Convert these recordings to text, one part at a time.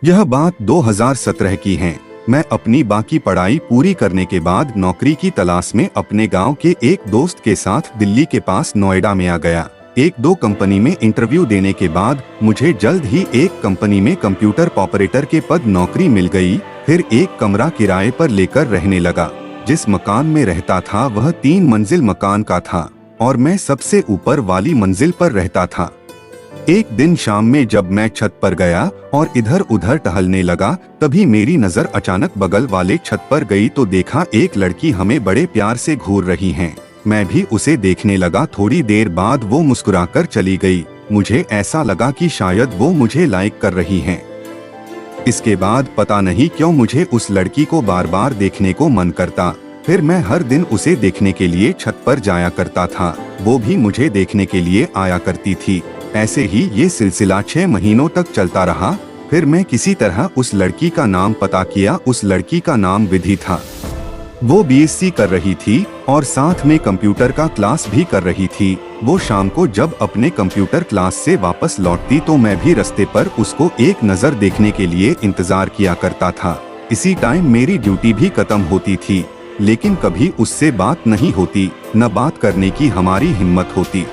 यह बात 2017 की है। मैं अपनी बाकी पढ़ाई पूरी करने के बाद नौकरी की तलाश में अपने गांव के एक दोस्त के साथ दिल्ली के पास नोएडा में आ गया। एक दो कंपनी में इंटरव्यू देने के बाद मुझे जल्द ही एक कंपनी में कंप्यूटर ऑपरेटर के पद नौकरी मिल गई। फिर एक कमरा किराए पर लेकर रहने लगा। जिस मकान में रहता था वह 3 मंजिल मकान का था और मैं सबसे ऊपर वाली मंजिल पर रहता था। एक दिन शाम में जब मैं छत पर गया और इधर उधर टहलने लगा, तभी मेरी नजर अचानक बगल वाले छत पर गई तो देखा एक लड़की हमें बड़े प्यार से घूर रही है। मैं भी उसे देखने लगा। थोड़ी देर बाद वो मुस्कुराकर चली गई। मुझे ऐसा लगा कि शायद वो मुझे लाइक कर रही है। इसके बाद पता नहीं क्यों मुझे उस लड़की को बार बार देखने को मन करता। फिर मैं हर दिन उसे देखने के लिए छत पर जाया करता था। वो भी मुझे देखने के लिए आया करती थी। ऐसे ही ये सिलसिला 6 महीनों तक चलता रहा। फिर मैं किसी तरह उस लड़की का नाम पता किया। उस लड़की का नाम विधि था। वो बीएससी कर रही थी और साथ में कंप्यूटर का क्लास भी कर रही थी। वो शाम को जब अपने कंप्यूटर क्लास से वापस लौटती तो मैं भी रास्ते पर उसको एक नज़र देखने के लिए इंतजार किया करता था। इसी टाइम मेरी ड्यूटी भी खत्म होती थी, लेकिन कभी उससे बात नहीं होती, न बात करने की हमारी हिम्मत होती।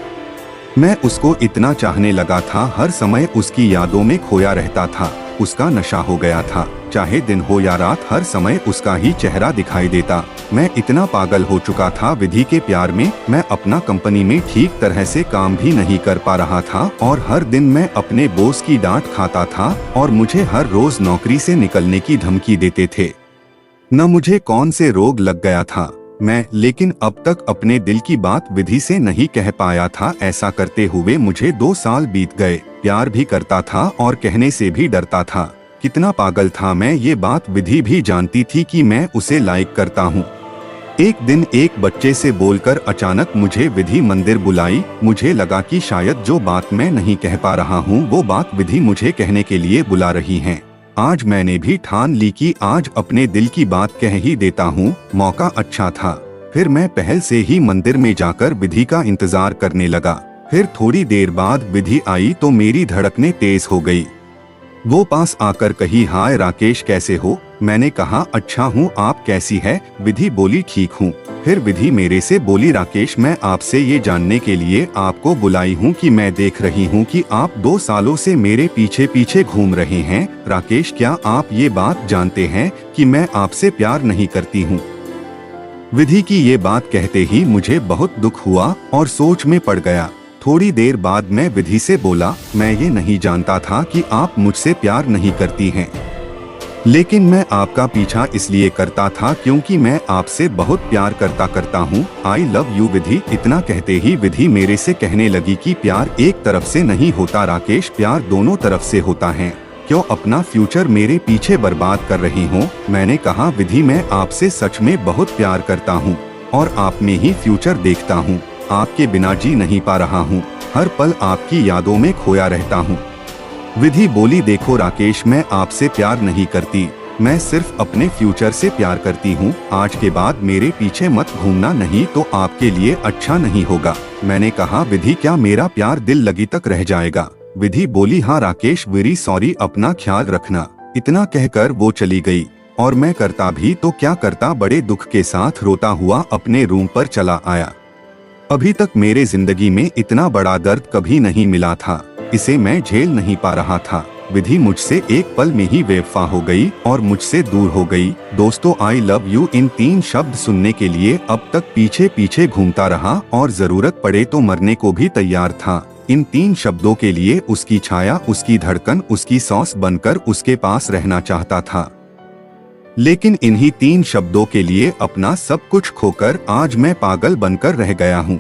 मैं उसको इतना चाहने लगा था, हर समय उसकी यादों में खोया रहता था। उसका नशा हो गया था। चाहे दिन हो या रात, हर समय उसका ही चेहरा दिखाई देता। मैं इतना पागल हो चुका था विधि के प्यार में। मैं अपना कंपनी में ठीक तरह से काम भी नहीं कर पा रहा था और हर दिन मैं अपने बॉस की डांट खाता था और मुझे हर रोज नौकरी से निकलने की धमकी देते थे। न मुझे कौन से रोग लग गया था मैं, लेकिन अब तक अपने दिल की बात विधि से नहीं कह पाया था। ऐसा करते हुए मुझे 2 साल बीत गए। प्यार भी करता था और कहने से भी डरता था। कितना पागल था मैं, ये बात विधि भी जानती थी कि मैं उसे लाइक करता हूँ। एक दिन एक बच्चे से बोलकर अचानक मुझे विधि मंदिर बुलाई। मुझे लगा कि शायद जो बात मैं नहीं कह पा रहा हूँ वो बात विधि मुझे कहने के लिए बुला रही है। आज मैंने भी ठान ली कि आज अपने दिल की बात कह ही देता हूँ। मौका अच्छा था। फिर मैं पहल से ही मंदिर में जाकर विधि का इंतजार करने लगा। फिर थोड़ी देर बाद विधि आई तो मेरी धड़कनें तेज हो गई। वो पास आकर कही, हाय राकेश, कैसे हो? मैंने कहा, अच्छा हूँ, आप कैसी है? विधि बोली, ठीक हूँ। फिर विधि मेरे से बोली, राकेश, मैं आपसे ये जानने के लिए आपको बुलाई हूँ कि मैं देख रही हूँ कि आप 2 सालों से मेरे पीछे पीछे घूम रहे हैं। राकेश, क्या आप ये बात जानते हैं कि मैं आपसे प्यार नहीं करती हूँ? विधि की ये बात कहते ही मुझे बहुत दुख हुआ और सोच में पड़ गया। थोड़ी देर बाद मैं विधि से बोला, मैं ये नहीं जानता था कि आप मुझसे प्यार नहीं करती हैं, लेकिन मैं आपका पीछा इसलिए करता था क्योंकि मैं आपसे बहुत प्यार करता हूँ। आई लव यू विधि। इतना कहते ही विधि मेरे से कहने लगी कि प्यार एक तरफ से नहीं होता राकेश, प्यार दोनों तरफ से होता है। क्यों अपना फ्यूचर मेरे पीछे बर्बाद कर रही हो? मैंने कहा, विधि, मैं आपसे सच में बहुत प्यार करता हूँ और आप में ही फ्यूचर देखता हूँ। आपके बिना जी नहीं पा रहा हूँ। हर पल आपकी यादों में खोया रहता हूँ। विधि बोली, देखो राकेश, मैं आपसे प्यार नहीं करती, मैं सिर्फ अपने फ्यूचर से प्यार करती हूँ। आज के बाद मेरे पीछे मत घूमना, नहीं तो आपके लिए अच्छा नहीं होगा। मैंने कहा, विधि, क्या मेरा प्यार दिल लगी तक रह जाएगा? विधि बोली, हाँ राकेश, वेरी सॉरी, अपना ख्याल रखना। इतना कहकर वो चली गई और मैं करता भी तो क्या करता, बड़े दुख के साथ रोता हुआ अपने रूम पर चला आया। अभी तक मेरे जिंदगी में इतना बड़ा दर्द कभी नहीं मिला था। इसे मैं झेल नहीं पा रहा था। विधि मुझसे एक पल में ही बेवफा हो गई और मुझसे दूर हो गई। दोस्तों, आई लव यू इन 3 शब्द सुनने के लिए अब तक पीछे पीछे घूमता रहा और जरूरत पड़े तो मरने को भी तैयार था। इन 3 शब्दों के लिए उसकी छाया, उसकी धड़कन, उसकी सांस बनकर उसके पास रहना चाहता था। लेकिन इन्हीं 3 शब्दों के लिए अपना सब कुछ खोकर आज मैं पागल बनकर रह गया हूँ।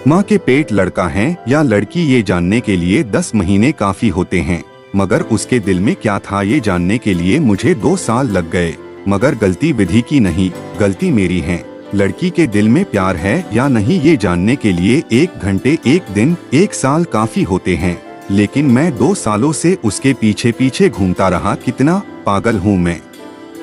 माँ के पेट लड़का है या लड़की, ये जानने के लिए 10 महीने काफी होते हैं, मगर उसके दिल में क्या था ये जानने के लिए मुझे 2 साल लग गए। मगर गलती विधि की नहीं, गलती मेरी है। लड़की के दिल में प्यार है या नहीं ये जानने के लिए 1 घंटे, 1 दिन, 1 साल काफी होते हैं, लेकिन मैं 2 सालों से उसके पीछे पीछे घूमता रहा। कितना पागल हूँ मैं।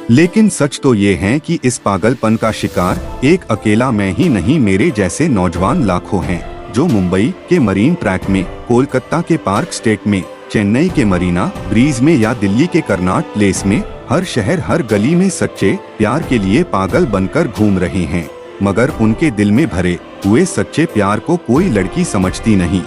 लेकिन सच तो ये है कि इस पागलपन का शिकार एक अकेला मैं ही नहीं, मेरे जैसे नौजवान लाखों हैं जो मुंबई के मरीन ट्रैक में, कोलकाता के पार्क स्ट्रीट में, चेन्नई के मरीना ब्रीज में या दिल्ली के कर्नाट प्लेस में हर शहर हर गली में सच्चे प्यार के लिए पागल बनकर घूम रहे हैं, मगर उनके दिल में भरे हुए सच्चे प्यार को कोई लड़की समझती नहीं।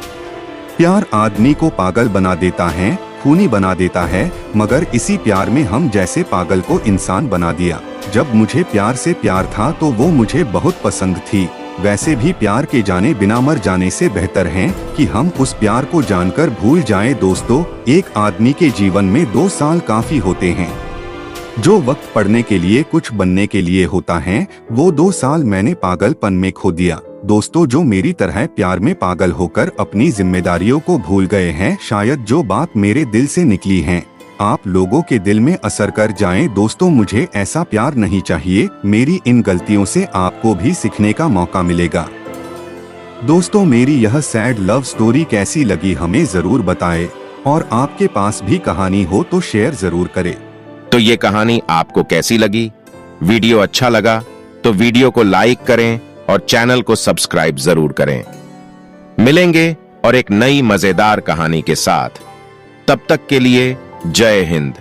प्यार आदमी को पागल बना देता है, खूनी बना देता है, मगर इसी प्यार में हम जैसे पागल को इंसान बना दिया। जब मुझे प्यार से प्यार था तो वो मुझे बहुत पसंद थी। वैसे भी प्यार के जाने बिना मर जाने से बेहतर है कि हम उस प्यार को जानकर भूल जाएं। दोस्तों, एक आदमी के जीवन में 2 साल काफी होते हैं। जो वक्त पढ़ने के लिए, कुछ बनने के लिए होता है, वो 2 साल मैंने पागलपन में खो दिया। दोस्तों, जो मेरी तरह प्यार में पागल होकर अपनी जिम्मेदारियों को भूल गए हैं, शायद जो बात मेरे दिल से निकली है आप लोगों के दिल में असर कर जाएं। दोस्तों, मुझे ऐसा प्यार नहीं चाहिए। मेरी इन गलतियों से आपको भी सीखने का मौका मिलेगा। दोस्तों, मेरी यह सैड लव स्टोरी कैसी लगी हमें जरूर बताएं, और आपके पास भी कहानी हो तो शेयर जरूर करें। तो ये कहानी आपको कैसी लगी? वीडियो अच्छा लगा तो वीडियो को लाइक करें और चैनल को सब्सक्राइब जरूर करें। मिलेंगे और एक नई मजेदार कहानी के साथ। तब तक के लिए जय हिंद।